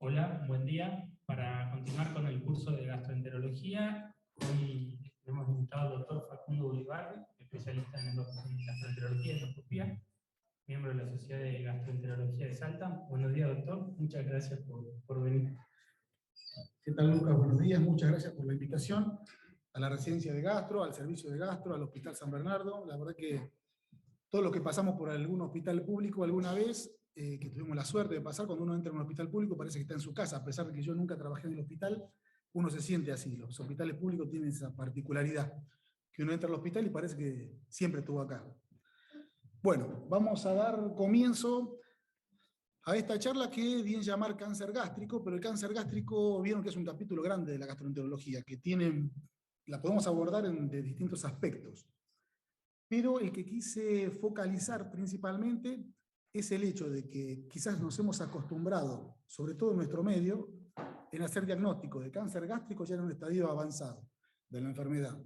Hola, buen día. Para continuar con el curso de gastroenterología, hoy hemos invitado al doctor Facundo Ulibarri, especialista en gastroenterología y endoscopía, miembro de la Sociedad de Gastroenterología de Salta. Buenos días, doctor. Muchas gracias por venir. ¿Qué tal, Lucas? Buenos días. Muchas gracias por la invitación a la residencia de gastro, al servicio de gastro, al Hospital San Bernardo. La verdad que todos los que pasamos por algún hospital público alguna vez, que tuvimos la suerte de pasar, cuando uno entra en un hospital público parece que está en su casa, a pesar de que yo nunca trabajé en el hospital, uno se siente así. Los hospitales públicos tienen esa particularidad, que uno entra al hospital y parece que siempre estuvo acá. Bueno, vamos a dar comienzo a esta charla que bien llamar cáncer gástrico, pero el cáncer gástrico vieron que es un capítulo grande de la gastroenterología, que la podemos abordar de distintos aspectos. Pero el que quise focalizar principalmente es el hecho de que quizás nos hemos acostumbrado, sobre todo en nuestro medio, en hacer diagnóstico de cáncer gástrico ya en un estadio avanzado de la enfermedad.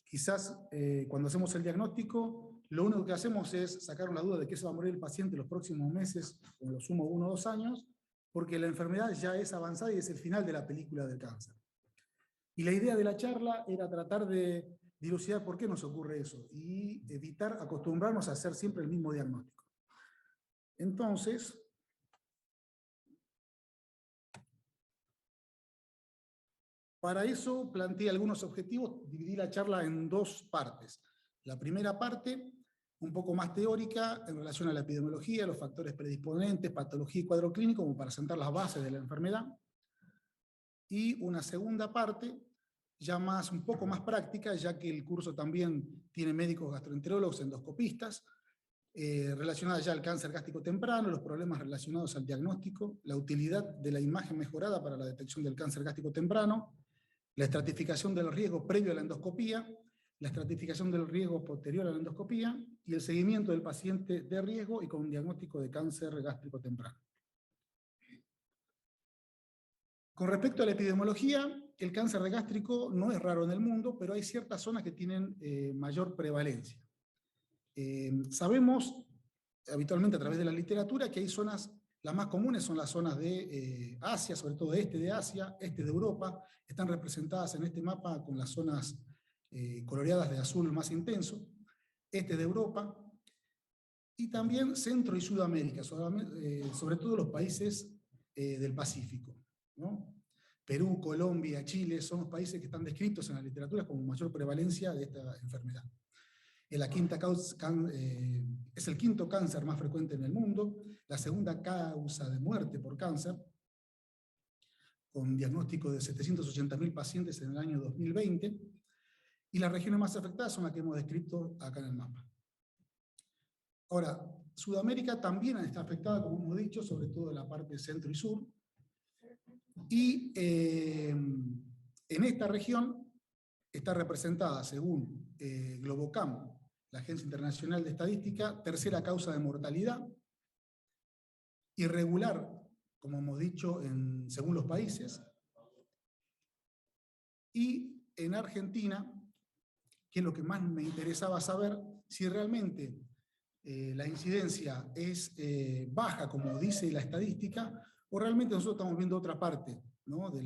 Quizás cuando hacemos el diagnóstico, lo único que hacemos es sacar la duda de que se va a morir el paciente en los próximos meses, o en lo sumo 1 o 2 años, porque la enfermedad ya es avanzada y es el final de la película del cáncer. Y la idea de la charla era tratar de dilucidar por qué nos ocurre eso y evitar acostumbrarnos a hacer siempre el mismo diagnóstico. Entonces, para eso planteé algunos objetivos, dividí la charla en 2 partes. La primera parte, un poco más teórica, en relación a la epidemiología, los factores predisponentes, patología y cuadro clínico, como para sentar las bases de la enfermedad. Y una segunda parte, ya un poco más práctica, ya que el curso también tiene médicos gastroenterólogos, endoscopistas, relacionada ya al cáncer gástrico temprano, los problemas relacionados al diagnóstico, la utilidad de la imagen mejorada para la detección del cáncer gástrico temprano, la estratificación del riesgo previo a la endoscopía, la estratificación del riesgo posterior a la endoscopía y el seguimiento del paciente de riesgo y con un diagnóstico de cáncer gástrico temprano. Con respecto a la epidemiología, el cáncer de gástrico no es raro en el mundo, pero hay ciertas zonas que tienen mayor prevalencia. Sabemos habitualmente a través de la literatura que hay zonas, las más comunes son las zonas de Asia, sobre todo este de Asia, este de Europa, están representadas en este mapa con las zonas coloreadas de azul más intenso, este de Europa, y también Centro y Sudamérica, sobre todo los países del Pacífico, ¿no? Perú, Colombia, Chile, son los países que están descritos en la literatura como mayor prevalencia de esta enfermedad. Es el quinto cáncer más frecuente en el mundo, la segunda causa de muerte por cáncer, con diagnóstico de 780.000 pacientes en el año 2020, y las regiones más afectadas son las que hemos descrito acá en el mapa. Ahora, Sudamérica también está afectada, como hemos dicho, sobre todo en la parte centro y sur, y en esta región está representada, según Globocam, la Agencia Internacional de Estadística, tercera causa de mortalidad, irregular, como hemos dicho, según los países, y en Argentina, que es lo que más me interesaba saber, si realmente la incidencia es baja, como dice la estadística, o realmente nosotros estamos viendo otra parte, ¿no?, de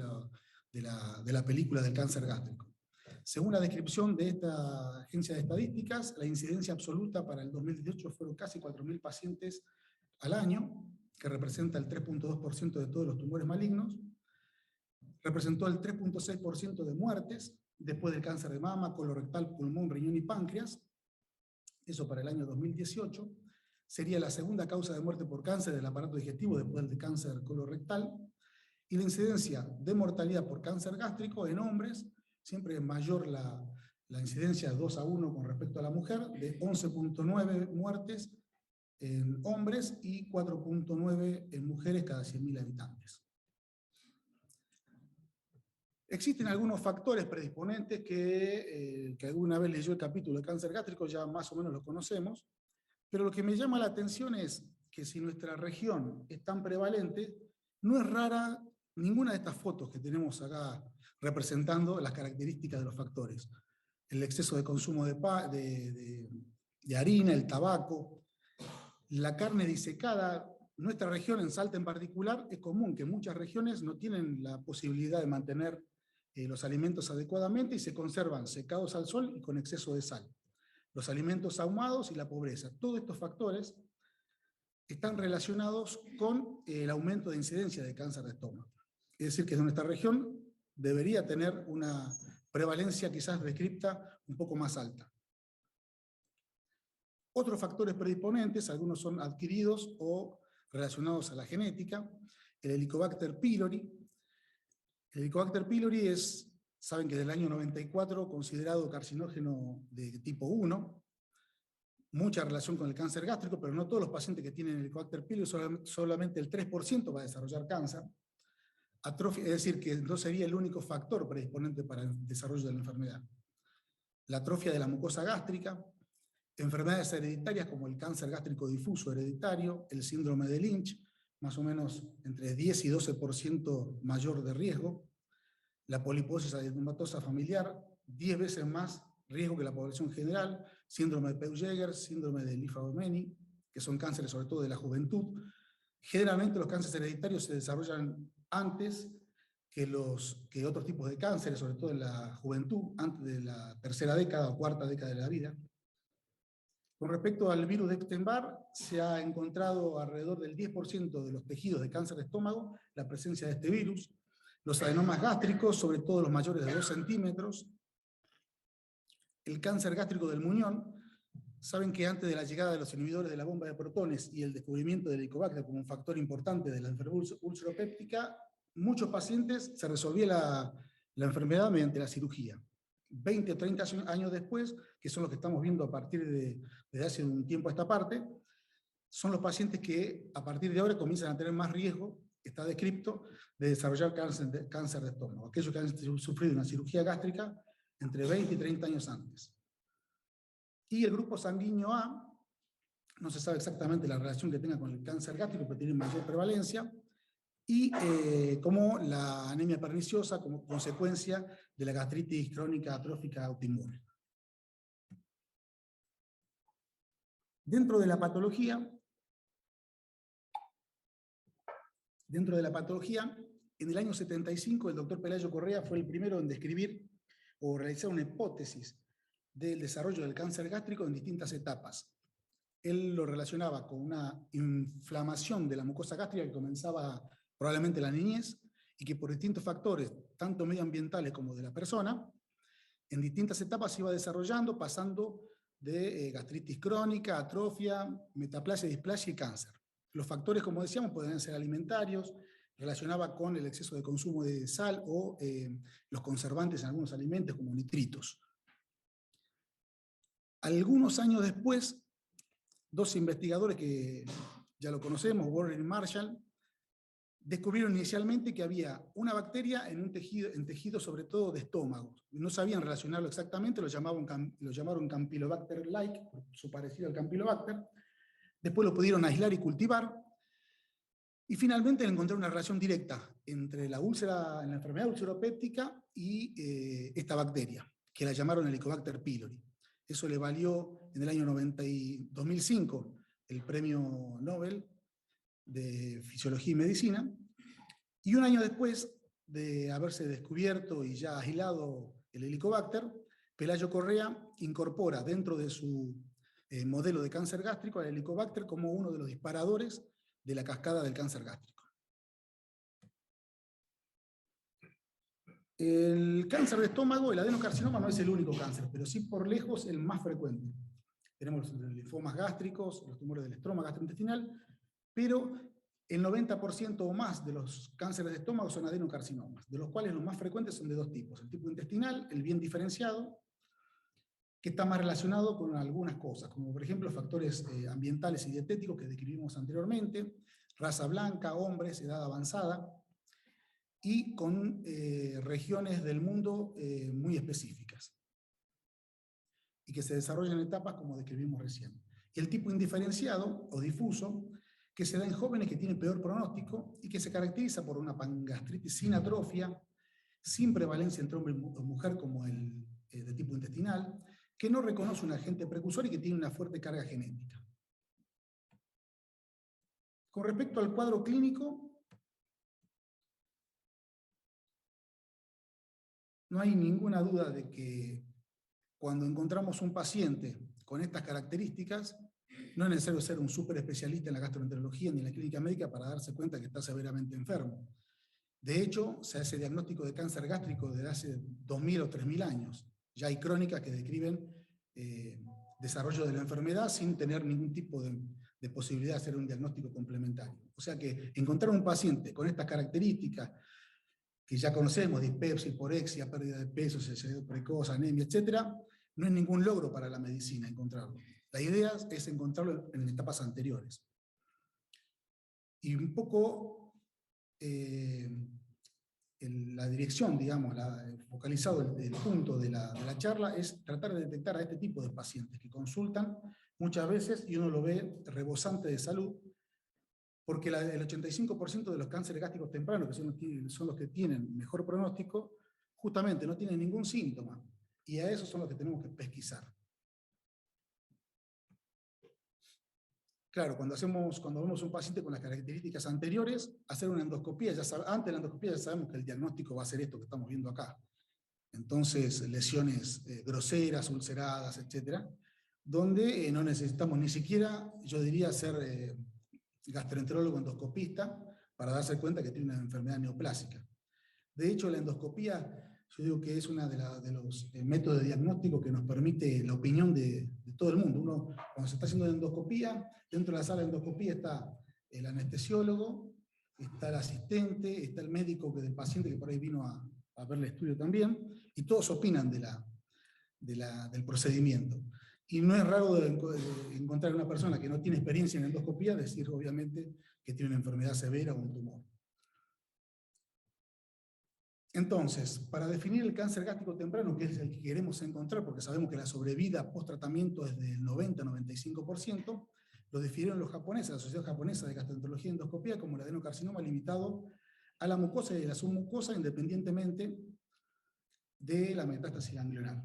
la película del cáncer gástrico. Según la descripción de esta agencia de estadísticas, la incidencia absoluta para el 2018 fueron casi 4.000 pacientes al año, que representa el 3.2% de todos los tumores malignos, representó el 3.6% de muertes, después del cáncer de mama, colorectal, pulmón, riñón y páncreas, eso para el año 2018, sería la segunda causa de muerte por cáncer del aparato digestivo después del cáncer colorectal, y la incidencia de mortalidad por cáncer gástrico en hombres, siempre es mayor la incidencia 2-1 con respecto a la mujer, de 11.9 muertes en hombres y 4.9 en mujeres cada 100.000 habitantes. Existen algunos factores predisponentes que alguna vez leyó el capítulo de cáncer gástrico, ya más o menos lo conocemos, pero lo que me llama la atención es que si nuestra región es tan prevalente, no es rara ninguna de estas fotos que tenemos acá representando las características de los factores. El exceso de consumo de harina, el tabaco, la carne disecada, nuestra región, en Salta en particular, es común que muchas regiones no tienen la posibilidad de mantener los alimentos adecuadamente y se conservan secados al sol y con exceso de sal. Los alimentos ahumados y la pobreza. Todos estos factores están relacionados con el aumento de incidencia de cáncer de estómago. Es decir, que nuestra región debería tener una prevalencia quizás descripta un poco más alta. Otros factores predisponentes, algunos son adquiridos o relacionados a la genética. El Helicobacter pylori. El Helicobacter pylori saben que del año 94 considerado carcinógeno de tipo 1, mucha relación con el cáncer gástrico, pero no todos los pacientes que tienen el Helicobacter pylori, solamente el 3% va a desarrollar cáncer. Atrofia, es decir, que no sería el único factor predisponente para el desarrollo de la enfermedad. La atrofia de la mucosa gástrica, enfermedades hereditarias como el cáncer gástrico difuso hereditario, el síndrome de Lynch, más o menos entre 10 y 12% mayor de riesgo, la poliposis adenomatosa familiar, 10 veces más riesgo que la población general, síndrome de Peutz-Jeghers, síndrome de Li-Fraumeni, que son cánceres sobre todo de la juventud. Generalmente los cánceres hereditarios se desarrollan antes que otros tipos de cánceres, sobre todo en la juventud, antes de la tercera década o cuarta década de la vida. Con respecto al virus de Epstein-Barr, se ha encontrado alrededor del 10% de los tejidos de cáncer de estómago la presencia de este virus. Los adenomas gástricos, sobre todo los mayores de 2 centímetros. El cáncer gástrico del muñón. Saben que antes de la llegada de los inhibidores de la bomba de protones y el descubrimiento del Helicobacter como un factor importante de la enfermedad ulceropéptica, muchos pacientes se resolvía la enfermedad mediante la cirugía. 20 o 30 años después, que son los que estamos viendo a partir de hace un tiempo a esta parte, son los pacientes que a partir de ahora comienzan a tener más riesgo, está descrito, de desarrollar cáncer de estómago. Aquellos que han sufrido una cirugía gástrica entre 20 y 30 años antes. Y el grupo sanguíneo A, no se sabe exactamente la relación que tenga con el cáncer gástrico, pero tiene mayor prevalencia, y como la anemia perniciosa como consecuencia de la gastritis crónica atrófica autoinmune. Dentro de la patología, en el año 75 el doctor Pelayo Correa fue el primero en describir o realizar una hipótesis del desarrollo del cáncer gástrico en distintas etapas. Él lo relacionaba con una inflamación de la mucosa gástrica que comenzaba probablemente en la niñez y que por distintos factores, tanto medioambientales como de la persona, en distintas etapas se iba desarrollando, pasando de gastritis crónica, atrofia, metaplasia, displasia y cáncer. Los factores, como decíamos, podrían ser alimentarios, relacionaba con el exceso de consumo de sal o los conservantes en algunos alimentos como nitritos. Algunos años después, dos investigadores que ya lo conocemos, Warren y Marshall, descubrieron inicialmente que había una bacteria en tejido sobre todo de estómago. No sabían relacionarlo exactamente, lo llamaron Campylobacter-like, su parecido al Campylobacter. Después lo pudieron aislar y cultivar. Y finalmente encontraron una relación directa entre la enfermedad ulceropéptica y esta bacteria, que la llamaron Helicobacter pylori. Eso le valió en el año 2005 el premio Nobel de Fisiología y Medicina, y un año después de haberse descubierto y ya aislado el Helicobacter, Pelayo Correa incorpora dentro de su modelo de cáncer gástrico al Helicobacter como uno de los disparadores de la cascada del cáncer gástrico. El cáncer de estómago, el adenocarcinoma no es el único cáncer, pero sí por lejos el más frecuente. Tenemos los linfomas gástricos, los tumores del estroma gastrointestinal, pero el 90% o más de los cánceres de estómago son adenocarcinomas, de los cuales los más frecuentes son de dos tipos. El tipo intestinal, el bien diferenciado, que está más relacionado con algunas cosas, como por ejemplo factores ambientales y dietéticos que describimos anteriormente, raza blanca, hombres, edad avanzada, y con regiones del mundo muy específicas, y que se desarrollan en etapas como describimos recién. Y el tipo indiferenciado o difuso, que se da en jóvenes que tienen peor pronóstico y que se caracteriza por una pangastritis sin atrofia, sin prevalencia entre hombre y mujer como el de tipo intestinal, que no reconoce un agente precursor y que tiene una fuerte carga genética. Con respecto al cuadro clínico, no hay ninguna duda de que cuando encontramos un paciente con estas características, no es necesario ser un súper especialista en la gastroenterología ni en la clínica médica para darse cuenta que está severamente enfermo. De hecho, se hace diagnóstico de cáncer gástrico desde hace 2000 o 3000 años. Ya hay crónicas que describen desarrollo de la enfermedad sin tener ningún tipo de posibilidad de hacer un diagnóstico complementario. O sea que encontrar un paciente con estas características que ya conocemos, dispepsia, hiporexia, pérdida de peso, cesareo precoz, anemia, etc., no es ningún logro para la medicina encontrarlo. La idea es encontrarlo en etapas anteriores. Y un poco la dirección, digamos, focalizado el punto de la charla es tratar de detectar a este tipo de pacientes que consultan muchas veces y uno lo ve rebosante de salud, porque el 85% de los cánceres gástricos tempranos, que son los que tienen mejor pronóstico, justamente no tienen ningún síntoma, y a esos son los que tenemos que pesquisar. Claro, cuando vemos un paciente con las características anteriores, hacer una endoscopía, antes de la endoscopía ya sabemos que el diagnóstico va a ser esto que estamos viendo acá. Entonces, lesiones groseras, ulceradas, etc., donde no necesitamos ni siquiera, yo diría, ser gastroenterólogo endoscopista para darse cuenta que tiene una enfermedad neoplásica. De hecho, la endoscopía, yo digo que es uno de los métodos de diagnóstico que nos permite la opinión de todo el mundo. Uno, cuando se está haciendo la endoscopía, dentro de la sala de endoscopía está el anestesiólogo, está el asistente, está el médico del paciente que por ahí vino a ver el estudio también, y todos opinan del procedimiento. Y no es raro encontrar una persona que no tiene experiencia en endoscopía decir, obviamente, que tiene una enfermedad severa o un tumor. Entonces, para definir el cáncer gástrico temprano, que es el que queremos encontrar, porque sabemos que la sobrevida post-tratamiento es del 90-95%, lo definieron los japoneses, la Sociedad Japonesa de Gastroenterología y Endoscopía, como el adenocarcinoma limitado a la mucosa y a la submucosa, independientemente de la metástasis ganglionar.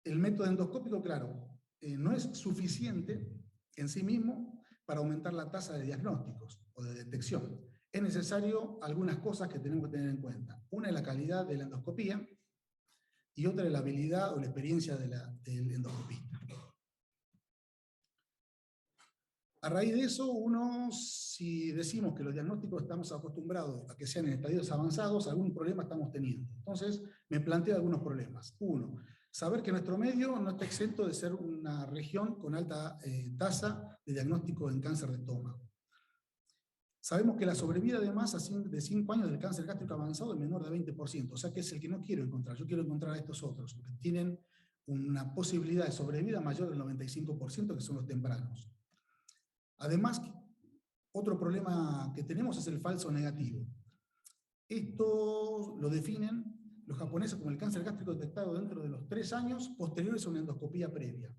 El método endoscópico, claro, no es suficiente en sí mismo para aumentar la tasa de diagnósticos o de detección. Es necesario algunas cosas que tenemos que tener en cuenta. Una es la calidad de la endoscopía y otra es la habilidad o la experiencia del endoscopista. A raíz de eso, si decimos que los diagnósticos estamos acostumbrados a que sean en estadios avanzados, algún problema estamos teniendo. Entonces, me planteo algunos problemas. Uno, saber que nuestro medio no está exento de ser una región con alta tasa de diagnóstico en cáncer de estómago. Sabemos que la sobrevida además de 5 años del cáncer gástrico avanzado es menor de 20%, o sea que es el que no quiero encontrar. Yo quiero encontrar a estos otros, que tienen una posibilidad de sobrevida mayor del 95%, que son los tempranos. Además, otro problema que tenemos es el falso negativo. Esto lo definen los japoneses como el cáncer gástrico detectado dentro de los 3 años posteriores a una endoscopía previa.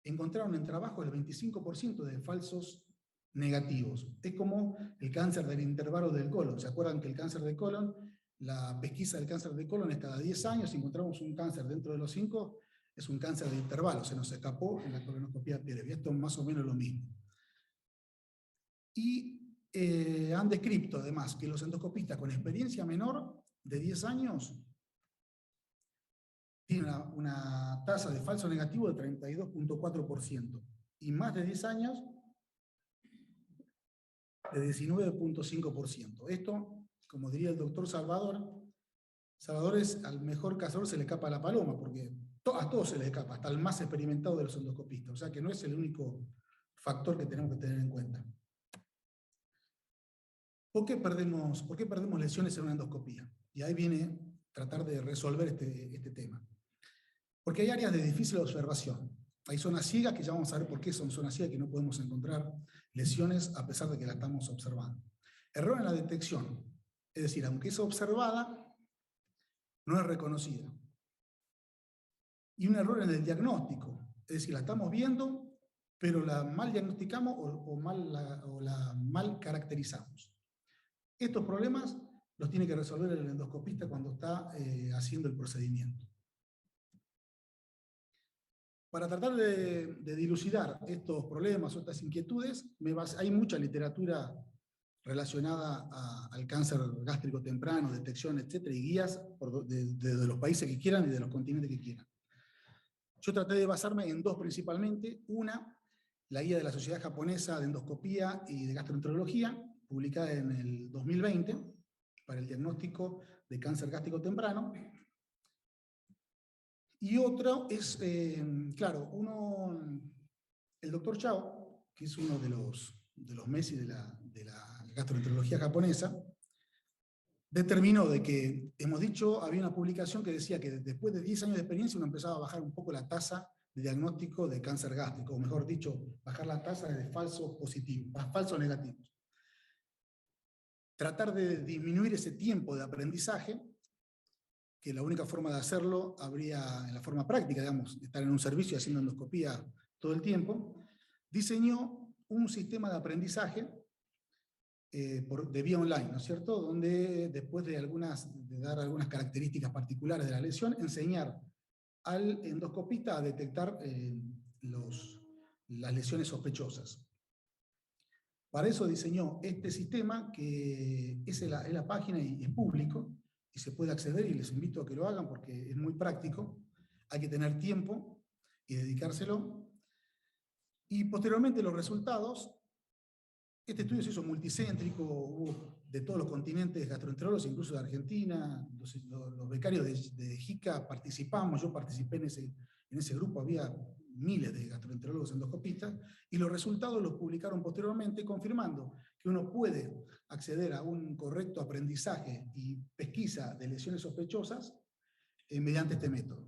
Encontraron en trabajo el 25% de falsos negativos. Es como el cáncer del intervalo del colon. ¿Se acuerdan que el cáncer de colon, la pesquisa del cáncer de colon es cada 10 años? Si encontramos un cáncer dentro de los 5, es un cáncer de intervalo, se nos escapó en la colonoscopía previa. Esto es más o menos lo mismo. Y han descrito además que los endoscopistas con experiencia menor de 10 años tienen una tasa de falso negativo de 32.4%. Y más de 10 años de 19.5%. Esto, como diría el doctor Salvador es al mejor cazador se le escapa la paloma, porque a todos se les escapa, hasta el más experimentado de los endoscopistas. O sea que no es el único factor que tenemos que tener en cuenta. ¿Por qué perdemos lesiones en una endoscopía? Y ahí viene tratar de resolver este tema. Porque hay áreas de difícil observación. Hay zonas ciegas que ya vamos a ver por qué son zonas ciegas que no podemos encontrar lesiones a pesar de que la estamos observando. Error en la detección. Es decir, aunque es observada, no es reconocida. Y un error en el diagnóstico. Es decir, la estamos viendo, pero la mal diagnosticamos o la mal caracterizamos. Estos problemas los tiene que resolver el endoscopista cuando está haciendo el procedimiento. Para tratar de dilucidar estos problemas o estas inquietudes, hay mucha literatura relacionada al cáncer gástrico temprano, detección, etcétera, y guías de los países que quieran y de los continentes que quieran. Yo traté de basarme en dos principalmente. Una, la guía de la Sociedad Japonesa de Endoscopía y de Gastroenterología, publicada en el 2020, para el diagnóstico de cáncer gástrico temprano. Y otro es, claro, el doctor Chao, que es uno de los Messi de la gastroenterología japonesa, determinó de que, hemos dicho, había una publicación que decía que después de 10 años de experiencia uno empezaba a bajar un poco la tasa de diagnóstico de cáncer gástrico, o mejor dicho, bajar la tasa de falsos positivos, falsos negativos. Tratar de disminuir ese tiempo de aprendizaje, que la única forma de hacerlo habría en la forma práctica, digamos, estar en un servicio haciendo endoscopía todo el tiempo, diseñó un sistema de aprendizaje de vía online, ¿no es cierto? Donde después de dar algunas características particulares de la lesión, enseñar al endoscopista a detectar las lesiones sospechosas. Para eso diseñó este sistema, que es la página y es público, y se puede acceder, y les invito a que lo hagan porque es muy práctico. Hay que tener tiempo y dedicárselo. Y posteriormente los resultados. Este estudio se hizo multicéntrico, hubo de todos los continentes gastroenterólogos, incluso de Argentina, los becarios de JICA participamos, yo participé en ese grupo, había miles de gastroenterólogos endoscopistas, y los resultados los publicaron posteriormente, confirmando que uno puede acceder a un correcto aprendizaje y pesquisa de lesiones sospechosas mediante este método,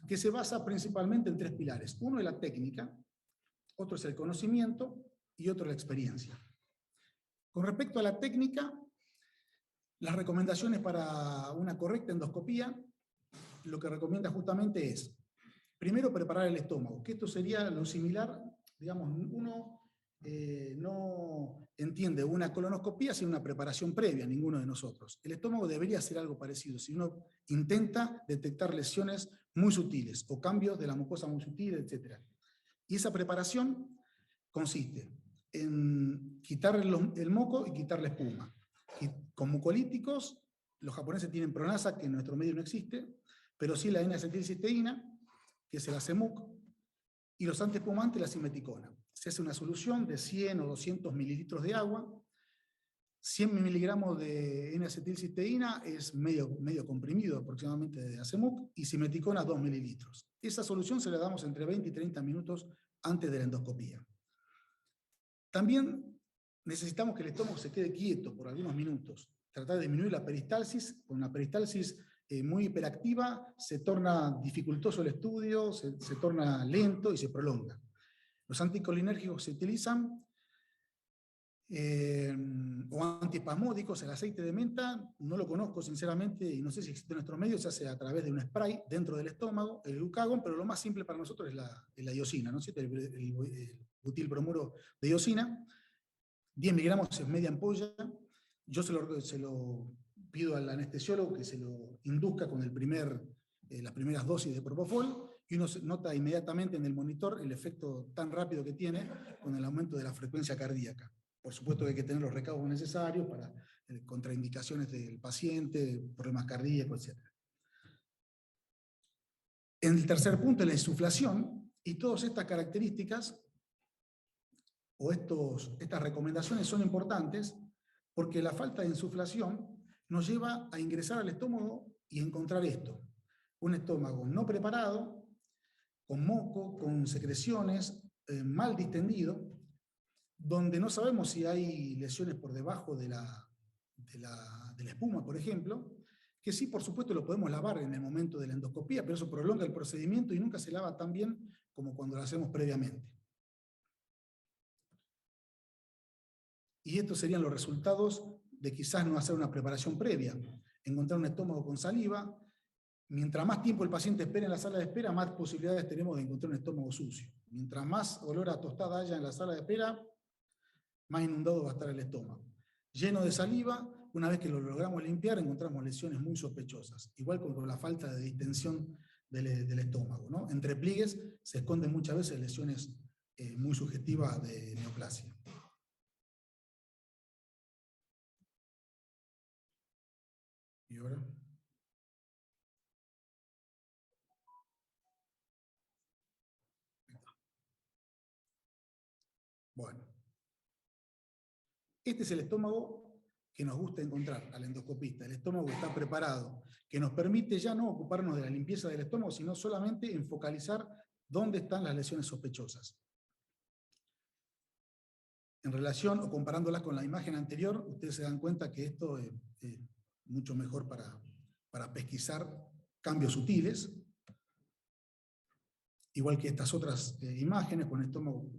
que se basa principalmente en tres pilares. Uno es la técnica, otro es el conocimiento y otro la experiencia. Con respecto a la técnica, las recomendaciones para una correcta endoscopía, lo que recomienda justamente es, primero, preparar el estómago, que esto sería lo similar, digamos, uno no entiende una colonoscopía sin una preparación previa, ninguno de nosotros. El estómago debería ser algo parecido, si uno intenta detectar lesiones muy sutiles o cambios de la mucosa muy sutiles, etc. Y esa preparación consiste en quitar el moco y quitar la espuma. Y con mucolíticos, los japoneses tienen Pronasa, que en nuestro medio no existe, pero sí la N-acetilcisteína, que es el Acemuc, y los antiespumantes, la simeticona. Se hace una solución de 100 o 200 mililitros de agua. 100 miligramos de N-acetilcisteína es medio comprimido aproximadamente de Acemuc, y simeticona 2 mililitros. Esa solución se la damos entre 20 y 30 minutos antes de la endoscopía. También necesitamos que el estómago se quede quieto por algunos minutos. Tratar de disminuir la peristalsis. Con una peristalsis muy hiperactiva se torna dificultoso el estudio, se torna lento y se prolonga. Los anticolinérgicos se utilizan, o antiespasmódicos. El aceite de menta no lo conozco sinceramente y no sé si existe en nuestro medio, se hace a través de un spray dentro del estómago, el glucagón, pero lo más simple para nosotros es la iosina, ¿no? El butilbromuro de iosina, 10 miligramos es media ampolla. Yo se lo pido al anestesiólogo que se lo induzca con las primeras dosis de propofol, y uno nota inmediatamente en el monitor el efecto tan rápido que tiene con el aumento de la frecuencia cardíaca. Por supuesto que hay que tener los recaudos necesarios para contraindicaciones del paciente, problemas cardíacos, etc. En el tercer punto es la insuflación, y todas estas características o estas recomendaciones son importantes porque la falta de insuflación nos lleva a ingresar al estómago y encontrar esto: un estómago no preparado, con moco, con secreciones, mal distendido, donde no sabemos si hay lesiones por debajo de la espuma, por ejemplo, que sí, por supuesto, lo podemos lavar en el momento de la endoscopía, pero eso prolonga el procedimiento y nunca se lava tan bien como cuando lo hacemos previamente. Y estos serían los resultados de quizás no hacer una preparación previa. Encontrar un estómago con saliva. Mientras más tiempo el paciente espera en la sala de espera, más posibilidades tenemos de encontrar un estómago sucio. Mientras más olor a tostada haya en la sala de espera, más inundado va a estar el estómago. Lleno de saliva, una vez que lo logramos limpiar, encontramos lesiones muy sospechosas, igual con la falta de distensión del estómago, ¿no? Entre pliegues se esconden muchas veces lesiones muy sugestivas de neoplasia. ¿Y ahora? Bueno, este es el estómago que nos gusta encontrar al endoscopista. El estómago que está preparado, que nos permite ya no ocuparnos de la limpieza del estómago, sino solamente en focalizar dónde están las lesiones sospechosas. En relación o comparándolas con la imagen anterior, ustedes se dan cuenta que esto es mucho mejor para pesquisar cambios sutiles, igual que estas otras imágenes con el estómago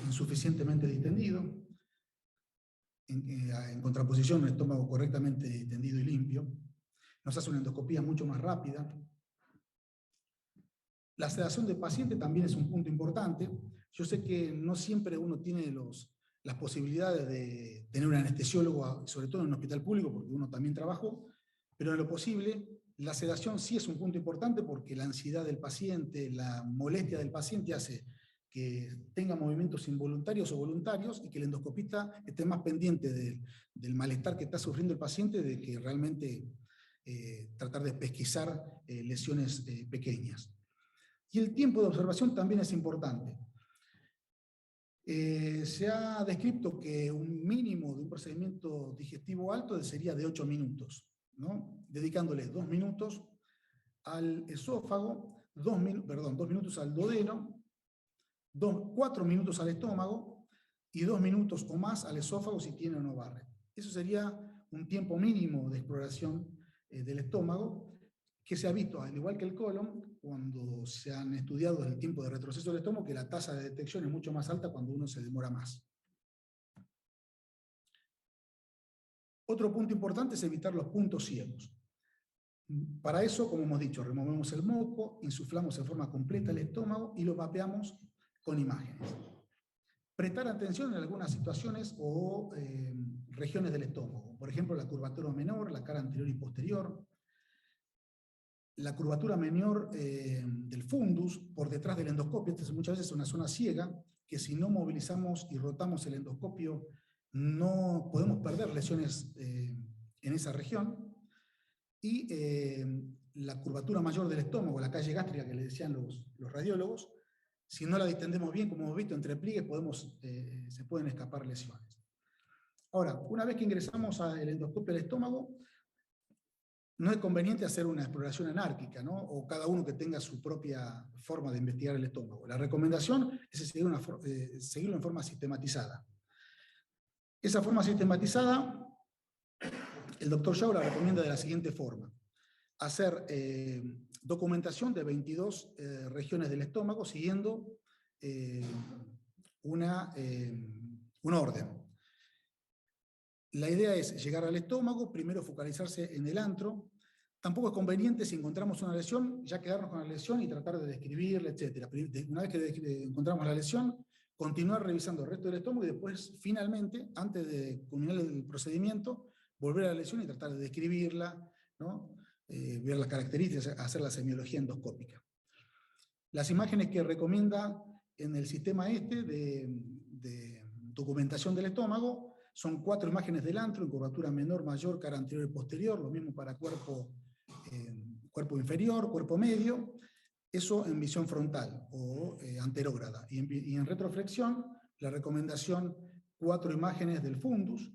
insuficientemente distendido, en contraposición un estómago correctamente distendido y limpio. Nos hace una endoscopía mucho más rápida. La sedación del paciente también es un punto importante. Yo sé que no siempre uno tiene las posibilidades de tener un anestesiólogo, sobre todo en un hospital público, porque uno también trabajó, pero en lo posible, la sedación sí es un punto importante porque la ansiedad del paciente, la molestia del paciente hace que tenga movimientos involuntarios o voluntarios y que el endoscopista esté más pendiente del malestar que está sufriendo el paciente, de que realmente tratar de pesquisar lesiones pequeñas. Y el tiempo de observación también es importante. Se ha descrito que un mínimo de un procedimiento digestivo alto sería de 8 minutos, ¿no? Dedicándole 2 minutos al esófago, 2 minutos al duodeno, 4 minutos al estómago y 2 minutos o más al esófago si tiene o no Barrett. Eso sería un tiempo mínimo de exploración del estómago, que se ha visto, al igual que el colon, cuando se han estudiado el tiempo de retroceso del estómago, que la tasa de detección es mucho más alta cuando uno se demora más. Otro punto importante es evitar los puntos ciegos. Para eso, como hemos dicho, removemos el moco, insuflamos en forma completa el estómago y lo mapeamos con imágenes. Prestar atención en algunas situaciones o regiones del estómago. Por ejemplo, la curvatura menor, la cara anterior y posterior. La curvatura menor del fundus por detrás del endoscopio. Esta es muchas veces una zona ciega que si no movilizamos y rotamos el endoscopio no podemos perder lesiones en esa región. Y la curvatura mayor del estómago, la calle gástrica que le decían los radiólogos, si no la distendemos bien, como hemos visto, entre pliegues se pueden escapar lesiones. Ahora, una vez que ingresamos al endoscopio del estómago, no es conveniente hacer una exploración anárquica, ¿no? O cada uno que tenga su propia forma de investigar el estómago. La recomendación es seguirlo en forma sistematizada. Esa forma sistematizada, el doctor Yao la recomienda de la siguiente forma. Hacer documentación de 22 regiones del estómago siguiendo un orden. La idea es llegar al estómago, primero focalizarse en el antro. Tampoco es conveniente, si encontramos una lesión, ya quedarnos con la lesión y tratar de describirla, etc. Una vez que encontramos la lesión, continuar revisando el resto del estómago y después, finalmente, antes de culminar el procedimiento, volver a la lesión y tratar de describirla, ¿no? Ver las características, hacer la semiología endoscópica. Las imágenes que recomienda en el sistema de documentación del estómago son 4 imágenes del antro en curvatura menor, mayor, cara anterior y posterior, lo mismo para cuerpo inferior, cuerpo medio, eso en visión frontal o anterógrada. Y en retroflexión, la recomendación 4 imágenes del fundus,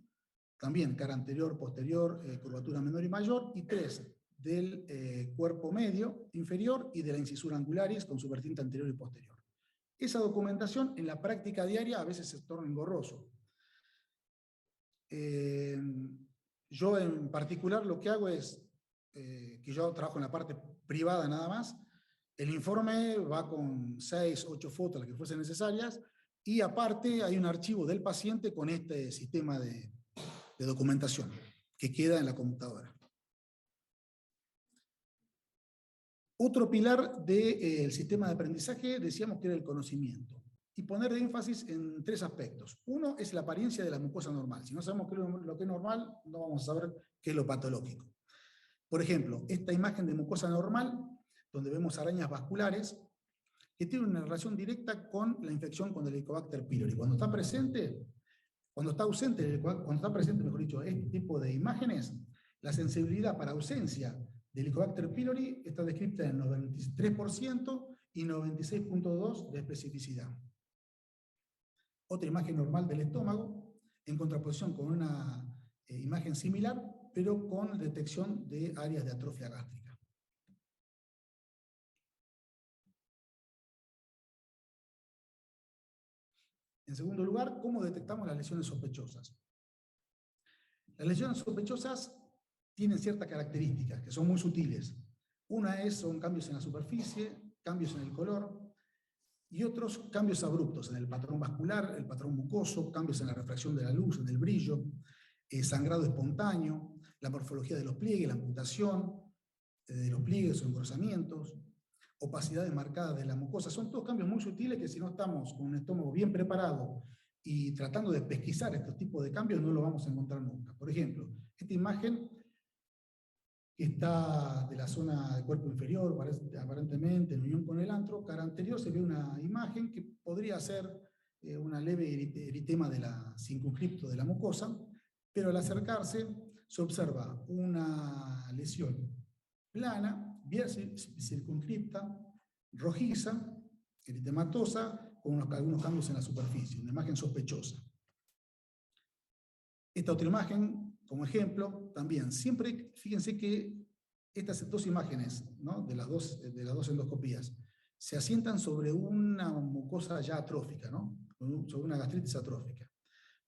también cara anterior, posterior, curvatura menor y mayor, y 3 del cuerpo medio, inferior, y de la incisura angularis con su vertiente anterior y posterior. Esa documentación en la práctica diaria a veces se torna engorroso. Yo en particular lo que hago es, que yo trabajo en la parte privada nada más, el informe va con 6, 8 fotos, las que fuesen necesarias, y aparte hay un archivo del paciente con este sistema de documentación que queda en la computadora. Otro pilar del sistema de aprendizaje decíamos que era el conocimiento. y poner énfasis en 3 aspectos. Uno es la apariencia de la mucosa normal. Si no sabemos qué es lo que es normal, no vamos a saber qué es lo patológico. Por ejemplo, esta imagen de mucosa normal, donde vemos arañas vasculares, que tiene una relación directa con la infección con el Helicobacter pylori. Cuando está presente, cuando está presente, mejor dicho, este tipo de imágenes, la sensibilidad para ausencia del Helicobacter pylori está descrita en 93% y 96.2% de especificidad. Otra imagen normal del estómago, en contraposición con una imagen similar, pero con detección de áreas de atrofia gástrica. En segundo lugar, ¿cómo detectamos las lesiones sospechosas? Las lesiones sospechosas tienen ciertas características que son muy sutiles. Una son cambios en la superficie, cambios en el color, y otros cambios abruptos en el patrón vascular, el patrón mucoso, cambios en la refracción de la luz, en el brillo, sangrado espontáneo, la morfología de los pliegues, la amputación de los pliegues o engrosamientos, opacidades marcadas de la mucosa. Son todos cambios muy sutiles que si no estamos con un estómago bien preparado y tratando de pesquisar estos tipos de cambios, no lo vamos a encontrar nunca. Por ejemplo, esta imagen que está de la zona del cuerpo inferior, aparentemente en unión con el antro, cara anterior se ve una imagen que podría ser una leve eritema de la circunscripto de la mucosa, pero al acercarse se observa una lesión plana, bien circunscripta, rojiza, eritematosa, con algunos cambios en la superficie, una imagen sospechosa. Esta otra imagen, como ejemplo, también, siempre, fíjense que estas 2 imágenes, ¿no?, de las dos endoscopías, se asientan sobre una mucosa ya atrófica, ¿no?, sobre una gastritis atrófica.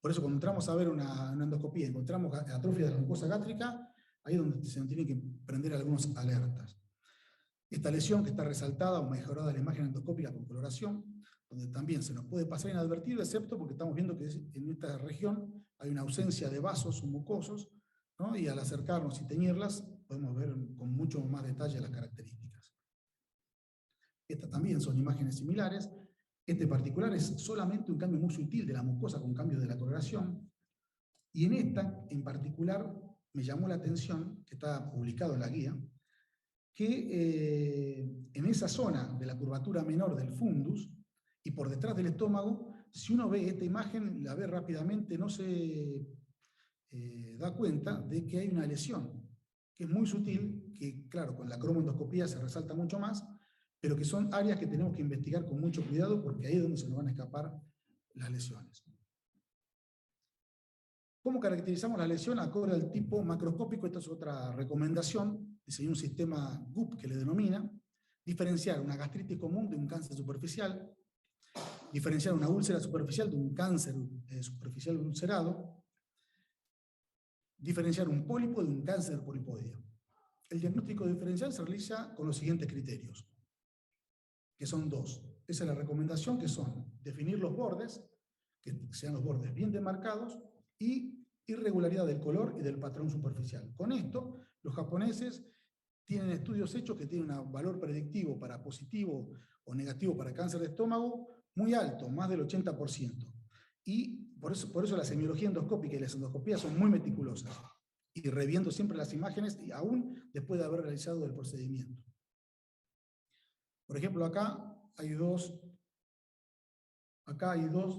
Por eso cuando entramos a ver una endoscopía y encontramos atrofia de la mucosa gástrica, ahí es donde se nos tienen que prender algunas alertas. Esta lesión que está resaltada o mejorada en la imagen endoscópica con coloración, donde también se nos puede pasar inadvertido, excepto porque estamos viendo que en esta región hay una ausencia de vasos mucosos, ¿no?, y al acercarnos y teñirlas podemos ver con mucho más detalle las características. Estas también son imágenes similares. Este particular es solamente un cambio muy sutil de la mucosa con cambio de la coloración. Y en esta, en particular, me llamó la atención, que está publicado en la guía, que en esa zona de la curvatura menor del fundus y por detrás del estómago, si uno ve esta imagen, la ve rápidamente, no se da cuenta de que hay una lesión, que es muy sutil, que claro, con la cromoendoscopía se resalta mucho más, pero que son áreas que tenemos que investigar con mucho cuidado porque ahí es donde se nos van a escapar las lesiones. ¿Cómo caracterizamos la lesión acorde al tipo macroscópico? Esta es otra recomendación, diseñar un sistema GUP que le denomina, diferenciar una gastritis común de un cáncer superficial, diferenciar una úlcera superficial de un cáncer superficial ulcerado, diferenciar un pólipo de un cáncer polipoideo. El diagnóstico diferencial se realiza con los siguientes criterios, que son 2. Esa es la recomendación, que son definir los bordes, que sean los bordes bien demarcados, y irregularidad del color y del patrón superficial. Con esto, los japoneses tienen estudios hechos que tienen un valor predictivo para positivo o negativo para cáncer de estómago muy alto, más del 80%. Y por eso la semiología endoscópica y las endoscopías son muy meticulosas, y reviendo siempre las imágenes, y aún después de haber realizado el procedimiento. Por ejemplo, acá hay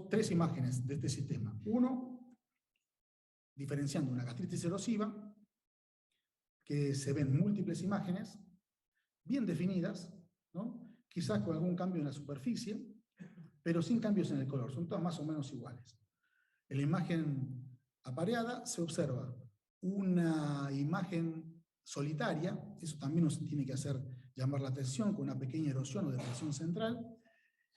tres imágenes de este sistema. Uno, diferenciando una gastritis erosiva, que se ven múltiples imágenes, bien definidas, ¿no?, quizás con algún cambio en la superficie, pero sin cambios en el color, son todas más o menos iguales. En la imagen apareada se observa una imagen solitaria, eso también nos tiene que hacer llamar la atención, con una pequeña erosión o depresión central,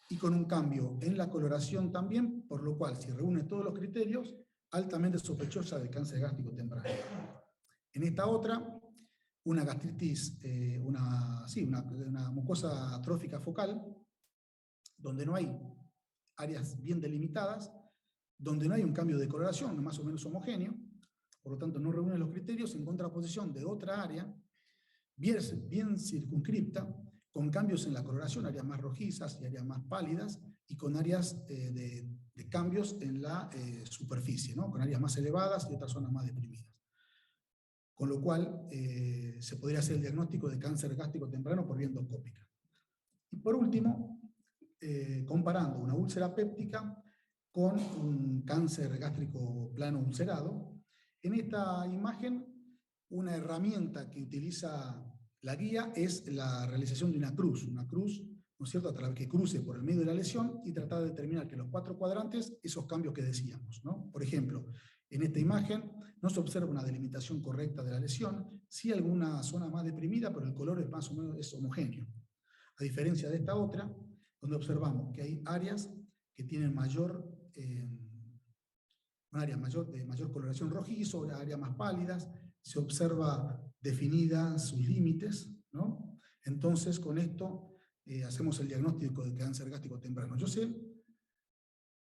y con un cambio en la coloración también, por lo cual, si reúne todos los criterios, altamente sospechosa de cáncer gástrico temprano. En esta otra, una gastritis, una mucosa atrófica focal, donde no hay áreas bien delimitadas, donde no hay un cambio de coloración, más o menos homogéneo, por lo tanto no reúne los criterios, en contraposición de otra área, bien circunscripta, con cambios en la coloración, áreas más rojizas y áreas más pálidas, y con áreas de cambios en la superficie, ¿no? Con áreas más elevadas y otras zonas más deprimidas. Con lo cual, se podría hacer el diagnóstico de cáncer gástrico temprano por vía endoscópica. Y por último, comparando una úlcera péptica con un cáncer gástrico plano ulcerado, en esta imagen, una herramienta que utiliza la guía es la realización de una cruz, ¿no es cierto?, que cruce por el medio de la lesión y tratar de determinar que en los 4 cuadrantes, esos cambios que decíamos, ¿no? Por ejemplo, en esta imagen no se observa una delimitación correcta de la lesión, sí alguna zona más deprimida, pero el color es más o menos homogéneo. A diferencia de esta otra, donde observamos que hay áreas que tienen un área de mayor coloración rojizo, áreas más pálidas, se observa definidas sus límites, ¿no? Entonces, con esto hacemos el diagnóstico de cáncer gástrico temprano. Yo sé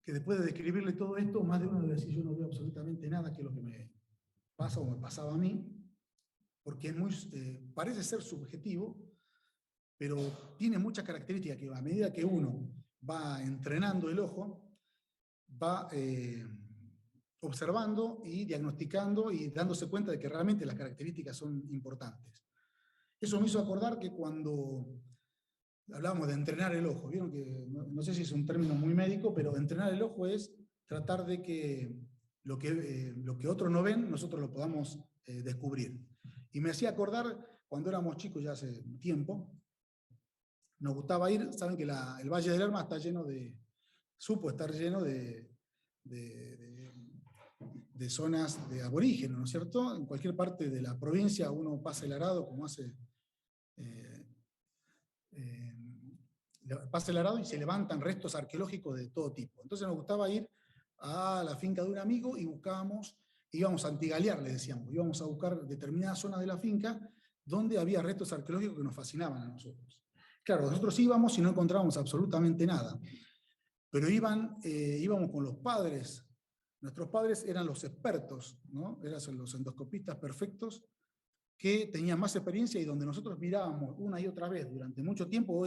que después de describirle todo esto, más de uno debe decir, yo no veo absolutamente nada que es lo que me pasa o me pasaba a mí, porque parece ser subjetivo, pero tiene muchas características que a medida que uno va entrenando el ojo, va observando y diagnosticando y dándose cuenta de que realmente las características son importantes. Eso me hizo acordar que cuando hablábamos de entrenar el ojo, vieron que, no sé si es un término muy médico, pero entrenar el ojo es tratar de que lo que otros no ven, nosotros lo podamos descubrir. Y me hacía acordar, cuando éramos chicos ya hace tiempo, nos gustaba ir, saben que el Valle del Lerma está lleno supo estar lleno de zonas de aborígenes, ¿no es cierto? En cualquier parte de la provincia uno pasa el arado, como hace... pasa el arado y se levantan restos arqueológicos de todo tipo. Entonces nos gustaba ir a la finca de un amigo y íbamos a antigalear, le decíamos, íbamos a buscar determinadas zonas de la finca donde había restos arqueológicos que nos fascinaban a nosotros. Claro, nosotros íbamos y no encontrábamos absolutamente nada, pero íbamos con los padres. Nuestros padres eran los expertos, ¿no? Eran los endoscopistas perfectos que tenían más experiencia y donde nosotros mirábamos una y otra vez durante mucho tiempo,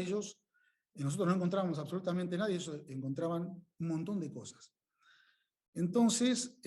nosotros no encontrábamos absolutamente nada y ellos encontraban un montón de cosas. Entonces,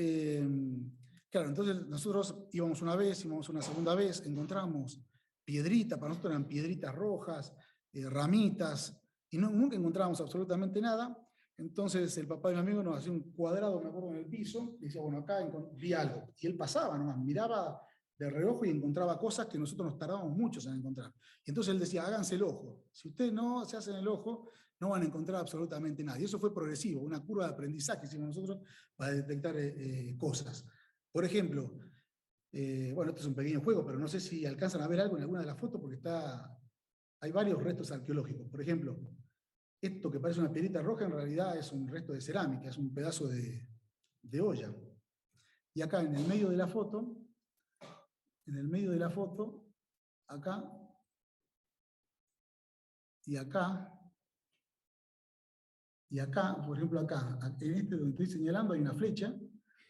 claro, entonces nosotros íbamos una vez, íbamos una segunda vez, encontramos piedritas, para nosotros eran piedritas rojas, ramitas, y nunca encontrábamos absolutamente nada. Entonces el papá de mi amigo nos hacía un cuadrado, me acuerdo, en el piso, y decía, bueno, acá vi algo. Y él pasaba nomás, miraba de reojo y encontraba cosas que nosotros nos tardábamos muchos en encontrar. Y entonces él decía, háganse el ojo. Si ustedes no se hacen el ojo, no van a encontrar absolutamente nada. Y eso fue progresivo, una curva de aprendizaje hicimos nosotros para detectar cosas. Por ejemplo, bueno, esto es un pequeño juego, pero no sé si alcanzan a ver algo en alguna de las fotos porque hay varios restos arqueológicos. Por ejemplo, esto que parece una piedrita roja en realidad es un resto de cerámica, es un pedazo de olla. Y acá en el medio de la foto, acá y acá, por ejemplo acá, en este donde estoy señalando hay una flecha,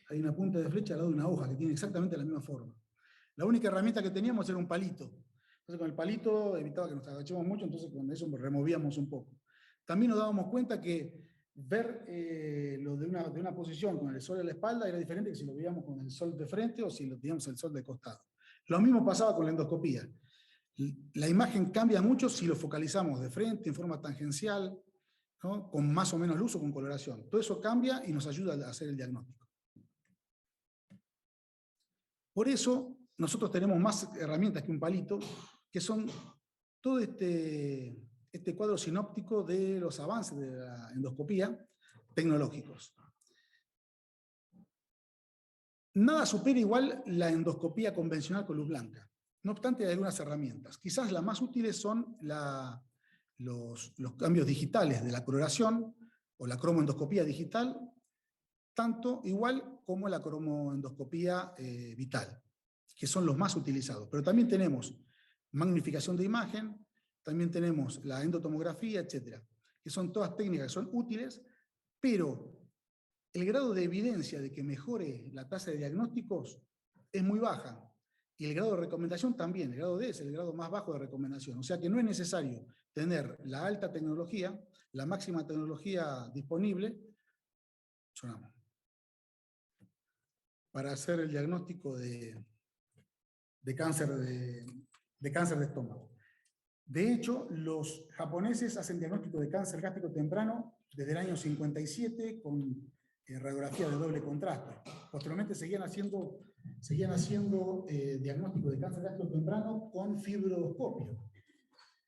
hay una punta de flecha al lado de una hoja que tiene exactamente la misma forma. La única herramienta que teníamos era un palito. Entonces con el palito evitaba que nos agachemos mucho, entonces con eso removíamos un poco. También nos dábamos cuenta que ver lo de una posición con el sol a la espalda era diferente que si lo veíamos con el sol de frente o si lo teníamos el sol de costado. Lo mismo pasaba con la endoscopía. La imagen cambia mucho si lo focalizamos de frente, en forma tangencial, ¿no? Con más o menos luz o con coloración. Todo eso cambia y nos ayuda a hacer el diagnóstico. Por eso nosotros tenemos más herramientas que un palito, que son todo este cuadro sinóptico de los avances de la endoscopía tecnológicos. Nada supera igual la endoscopía convencional con luz blanca. No obstante, hay algunas herramientas. Quizás las más útiles son los cambios digitales de la coloración o la cromoendoscopía digital, tanto igual como la cromoendoscopía vital, que son los más utilizados. Pero también tenemos magnificación de imagen, también tenemos la endotomografía, etcétera, que son todas técnicas que son útiles, pero el grado de evidencia de que mejore la tasa de diagnósticos es muy baja. Y el grado de recomendación también, el grado D es el grado más bajo de recomendación. O sea que no es necesario tener la alta tecnología, la máxima tecnología disponible, para hacer el diagnóstico de cáncer de estómago. De hecho, los japoneses hacen diagnóstico de cáncer gástrico temprano desde el año 57 con radiografía de doble contraste. Posteriormente seguían haciendo diagnóstico de cáncer gástrico temprano con fibroendoscopio.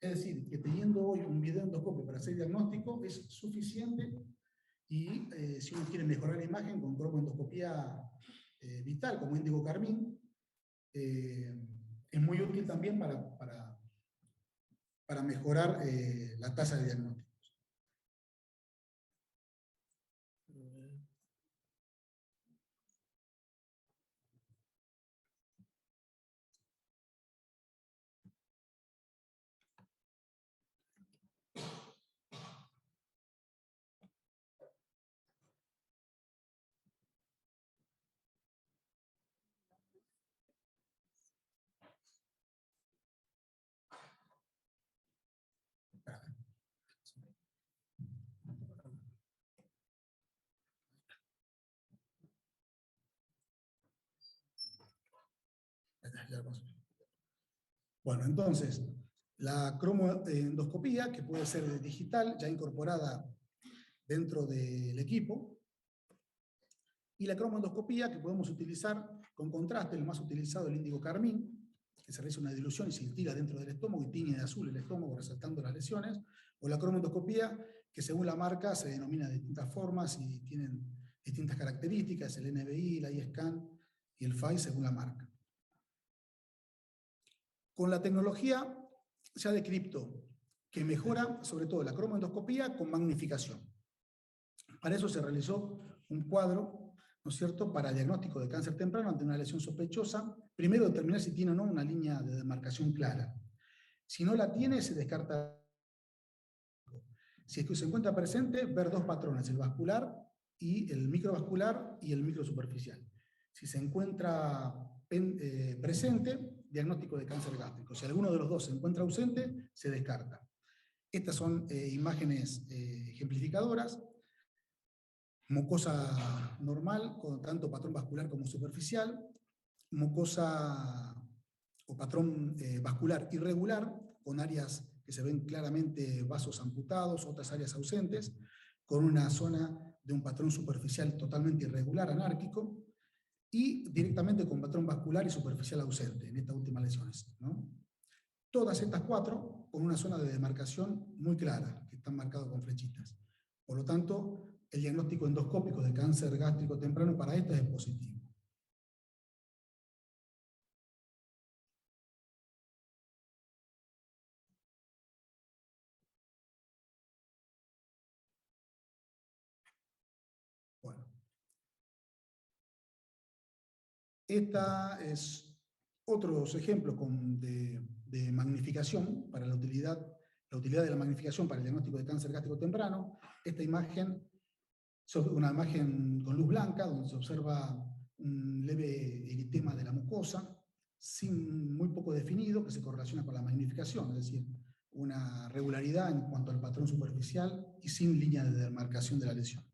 Es decir, que teniendo hoy un videoendoscopio para hacer diagnóstico es suficiente, y si uno quiere mejorar la imagen con cromoendoscopía vital como índigo carmín, es muy útil también para mejorar la tasa de diagnóstico. Bueno, entonces, la cromoendoscopía, que puede ser digital, ya incorporada dentro del equipo, y la cromoendoscopía, que podemos utilizar con contraste, el más utilizado, el índigo carmín, que se realiza una dilución y se instila dentro del estómago y tiñe de azul el estómago resaltando las lesiones, o la cromoendoscopía, que según la marca se denomina de distintas formas y tienen distintas características, el NBI, la iScan y el FAI según la marca. Con la tecnología se ha descrito que mejora sobre todo la cromoendoscopía con magnificación. Para eso se realizó un cuadro, ¿no es cierto?, para el diagnóstico de cáncer temprano ante una lesión sospechosa. Primero determinar si tiene o no una línea de demarcación clara. Si no la tiene, se descarta. Si es que se encuentra presente, ver dos patrones, el vascular y el microvascular y el microsuperficial. Si se encuentra presente, diagnóstico de cáncer gástrico. Si alguno de los dos se encuentra ausente, se descarta. Estas son imágenes ejemplificadoras. Mucosa normal, con tanto patrón vascular como superficial. Mucosa o patrón vascular irregular, con áreas que se ven claramente vasos amputados, otras áreas ausentes, con una zona de un patrón superficial totalmente irregular, anárquico, y directamente con patrón vascular y superficial ausente en estas últimas lesiones, ¿no? Todas estas cuatro con una zona de demarcación muy clara, que están marcadas con flechitas. Por lo tanto, el diagnóstico endoscópico de cáncer gástrico temprano para estas es positivo. Bueno. Esta es otros ejemplos de magnificación para la utilidad de la magnificación para el diagnóstico de cáncer gástrico temprano. Esta imagen es una imagen con luz blanca, donde se observa un leve eritema de la mucosa, muy poco definido, que se correlaciona con la magnificación, es decir, una regularidad en cuanto al patrón superficial y sin línea de demarcación de la lesión.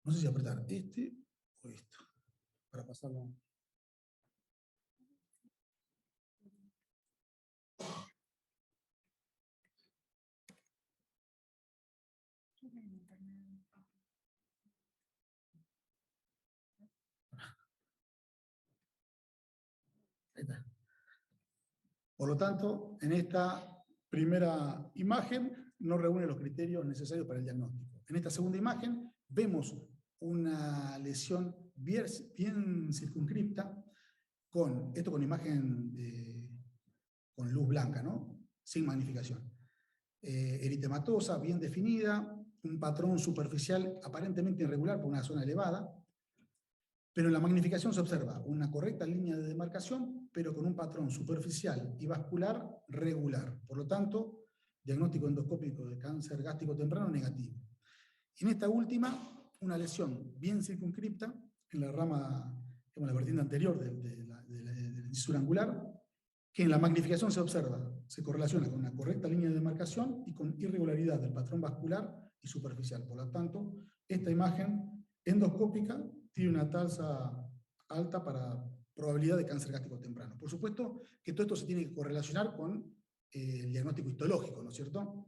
No sé si apretar este o esto, para pasarlo. Ahí está. Por lo tanto, en esta primera imagen no reúne los criterios necesarios para el diagnóstico. En esta segunda imagen vemos una lesión bien circunscripta, con imagen con luz blanca, ¿no?, sin magnificación. Eritematosa, bien definida, un patrón superficial aparentemente irregular por una zona elevada, pero en la magnificación se observa una correcta línea de demarcación, pero con un patrón superficial y vascular regular. Por lo tanto, diagnóstico endoscópico de cáncer gástrico temprano negativo. Y en esta última, una lesión bien circunscripta en la rama la vertiente anterior de la lisura angular, que en la magnificación se correlaciona con una correcta línea de demarcación y con irregularidad del patrón vascular y superficial. Por lo tanto, esta imagen endoscópica tiene una tasa alta para probabilidad de cáncer gástrico temprano. Por supuesto que todo esto se tiene que correlacionar con el diagnóstico histológico, ¿no es cierto?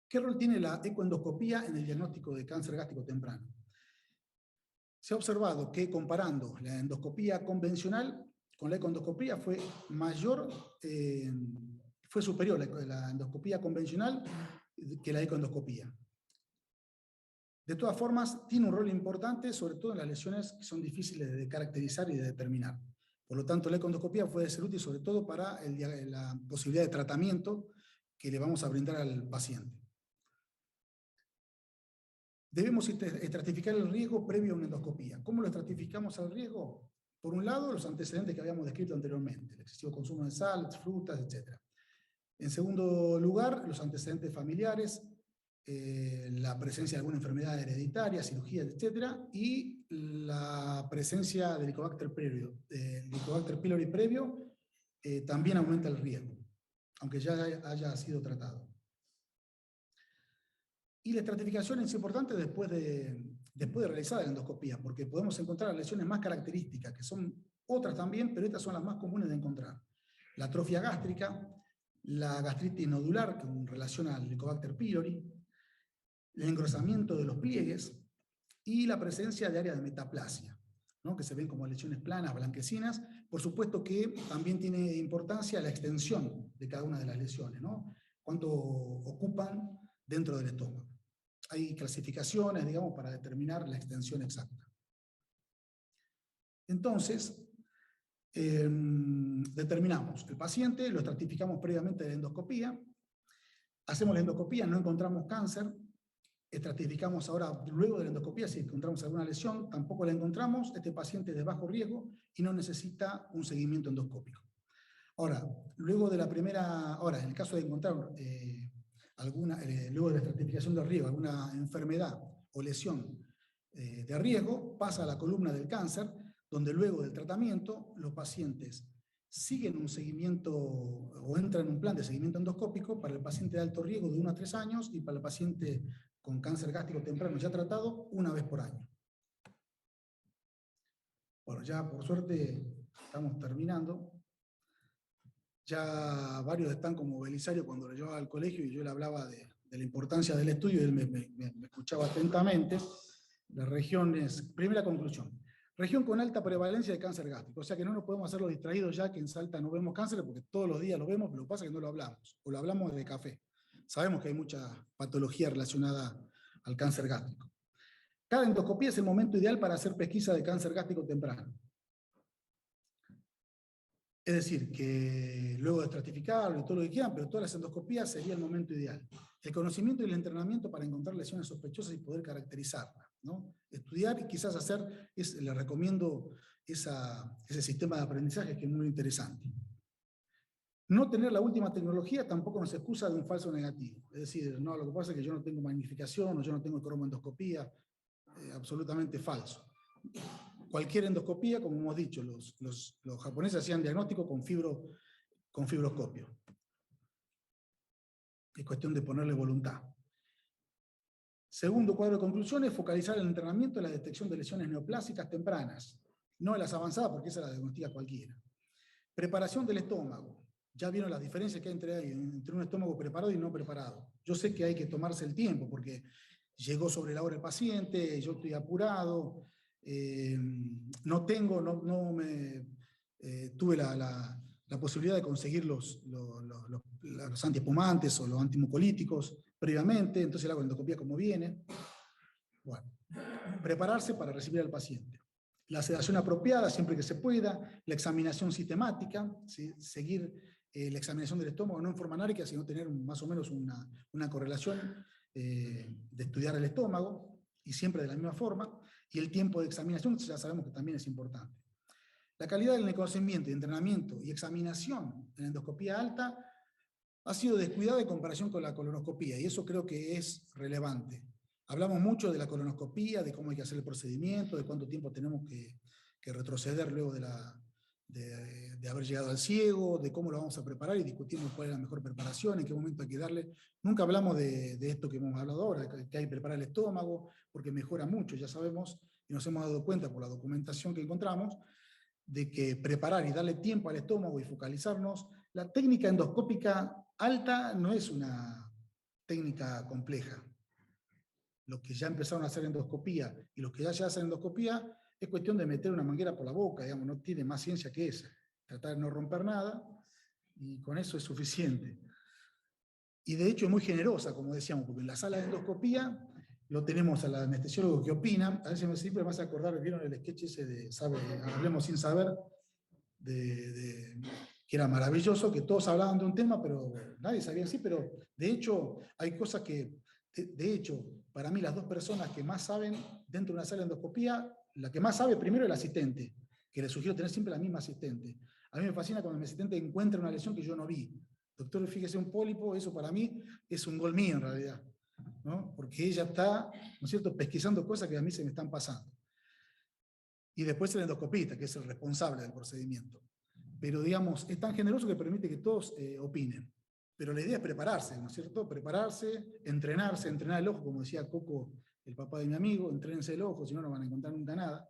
¿Qué rol tiene la ecoendoscopía en el diagnóstico de cáncer gástrico temprano? Se ha observado que comparando la endoscopía convencional con la ecoendoscopía fue superior la endoscopía convencional que la ecoendoscopía. De todas formas, tiene un rol importante, sobre todo en las lesiones que son difíciles de caracterizar y de determinar. Por lo tanto, la ecoendoscopía puede ser útil sobre todo para la posibilidad de tratamiento que le vamos a brindar al paciente. Debemos estratificar el riesgo previo a una endoscopía. ¿Cómo lo estratificamos al riesgo? Por un lado, los antecedentes que habíamos descrito anteriormente, el excesivo consumo de sal, frutas, etc. En segundo lugar, los antecedentes familiares, la presencia de alguna enfermedad hereditaria, cirugía, etc. Y la presencia del Helicobacter pylori previo también aumenta el riesgo, aunque ya haya sido tratado. Y la estratificación es importante después de realizar la endoscopía, porque podemos encontrar lesiones más características, que son otras también, pero estas son las más comunes de encontrar. La atrofia gástrica, la gastritis nodular, con relación al Helicobacter pylori, el engrosamiento de los pliegues y la presencia de áreas de metaplasia, ¿no? Que se ven como lesiones planas, blanquecinas. Por supuesto que también tiene importancia la extensión de cada una de las lesiones, ¿no? Cuánto ocupan dentro del estómago. Hay clasificaciones, digamos, para determinar la extensión exacta. Entonces, determinamos el paciente, lo estratificamos previamente de la endoscopía, hacemos la endoscopía, no encontramos cáncer, estratificamos ahora, luego de la endoscopía, si encontramos alguna lesión, tampoco la encontramos, este paciente es de bajo riesgo y no necesita un seguimiento endoscópico. Ahora, luego de la primera, en el caso de encontrar luego de la estratificación del riesgo, alguna enfermedad o lesión de riesgo, pasa a la columna del cáncer, donde luego del tratamiento los pacientes siguen un seguimiento o entran en un plan de seguimiento endoscópico para el paciente de alto riesgo de 1 a 3 años y para el paciente con cáncer gástrico temprano ya tratado 1 vez por año. Bueno, ya por suerte estamos terminando. Ya varios están como Belisario cuando lo llevaba al colegio y yo le hablaba de la importancia del estudio y él me escuchaba atentamente. La región es, primera conclusión, región con alta prevalencia de cáncer gástrico, o sea que no nos podemos hacer los distraídos ya que en Salta no vemos cáncer porque todos los días lo vemos, pero lo que pasa es que no lo hablamos, o lo hablamos de café. Sabemos que hay mucha patología relacionada al cáncer gástrico. Cada endoscopía es el momento ideal para hacer pesquisa de cáncer gástrico temprano. Es decir, que luego de estratificarlo y todo lo que quieran, pero todas las endoscopías sería el momento ideal. El conocimiento y el entrenamiento para encontrar lesiones sospechosas y poder caracterizarlas, ¿no? Estudiar y quizás hacer, le recomiendo ese sistema de aprendizaje que es muy interesante. No tener la última tecnología tampoco nos excusa de un falso negativo. Es decir, no, lo que pasa es que yo no tengo magnificación o yo no tengo cromoendoscopía, absolutamente falso. Cualquier endoscopía, como hemos dicho, los japoneses hacían diagnóstico con fibroscopio. Es cuestión de ponerle voluntad. Segundo cuadro de conclusiones, focalizar el entrenamiento en la detección de lesiones neoplásicas tempranas, no en las avanzadas porque esa la diagnostica cualquiera. Preparación del estómago. Ya vieron las diferencias que hay entre un estómago preparado y no preparado. Yo sé que hay que tomarse el tiempo porque llegó sobre la hora el paciente, yo estoy apurado, tuve la posibilidad de conseguir los antiespumantes o los antimucolíticos previamente, entonces la endoscopía como viene. Bueno, prepararse para recibir al paciente. La sedación apropiada siempre que se pueda, la examinación sistemática, ¿sí? Seguir la examinación del estómago no en forma anárica, sino tener más o menos una correlación de estudiar el estómago, y siempre de la misma forma, y el tiempo de examinación ya sabemos que también es importante. La calidad del conocimiento, entrenamiento y examinación en endoscopía alta ha sido descuidada en comparación con la colonoscopía, y eso creo que es relevante. Hablamos mucho de la colonoscopía, de cómo hay que hacer el procedimiento, de cuánto tiempo tenemos que retroceder luego de haber llegado al ciego, de cómo lo vamos a preparar y discutimos cuál es la mejor preparación, en qué momento hay que darle. Nunca hablamos de esto que hemos hablado ahora, que hay que preparar el estómago, porque mejora mucho, ya sabemos, y nos hemos dado cuenta por la documentación que encontramos, de que preparar y darle tiempo al estómago y focalizarnos. La técnica endoscópica alta no es una técnica compleja. Los que ya empezaron a hacer endoscopía y los que ya hacen endoscopía, es cuestión de meter una manguera por la boca, digamos, no tiene más ciencia que esa. Tratar de no romper nada y con eso es suficiente. Y de hecho es muy generosa, como decíamos, porque en la sala de endoscopía lo tenemos al anestesiólogo que opina. A veces siempre me hace acordar, ¿vieron el sketch ese de Hablemos sin saber? Que era maravilloso, que todos hablaban de un tema, pero nadie sabía así, pero de hecho hay cosas que, de hecho, para mí las dos personas que más saben dentro de una sala de endoscopía, la que más sabe primero es el asistente, que le sugiero tener siempre la misma asistente. A mí me fascina cuando mi asistente encuentra una lesión que yo no vi. Doctor, fíjese un pólipo, eso para mí es un gol mío en realidad, ¿no? Porque ella está, ¿no es cierto?, pesquisando cosas que a mí se me están pasando. Y después el endoscopista, que es el responsable del procedimiento. Pero digamos, es tan generoso que permite que todos opinen. Pero la idea es prepararse, ¿no es cierto? Prepararse, entrenar el ojo, como decía Coco, el papá de mi amigo, entrénense el ojo, si no, no van a encontrar nunca nada.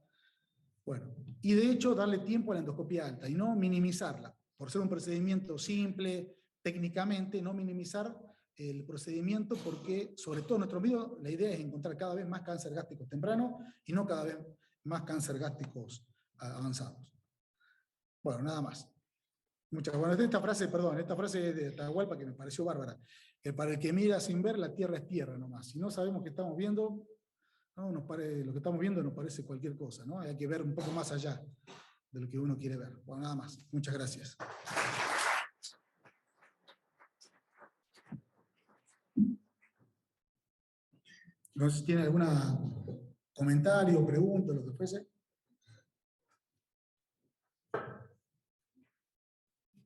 Bueno, y de hecho darle tiempo a la endoscopia alta y no minimizarla. Por ser un procedimiento simple, técnicamente, no minimizar el procedimiento porque, sobre todo en nuestro medio, la idea es encontrar cada vez más cáncer gástrico temprano y no cada vez más cáncer gástricos avanzados. Bueno, nada más. Muchas gracias. Bueno, esta frase de Atahualpa que me pareció bárbara. Que para el que mira sin ver, la tierra es tierra nomás. Si no sabemos qué estamos viendo, ¿no? Lo que estamos viendo nos parece cualquier cosa, ¿no? Hay que ver un poco más allá de lo que uno quiere ver. Bueno, nada más. Muchas gracias. No sé si tiene algún comentario, pregunta, lo que fuese.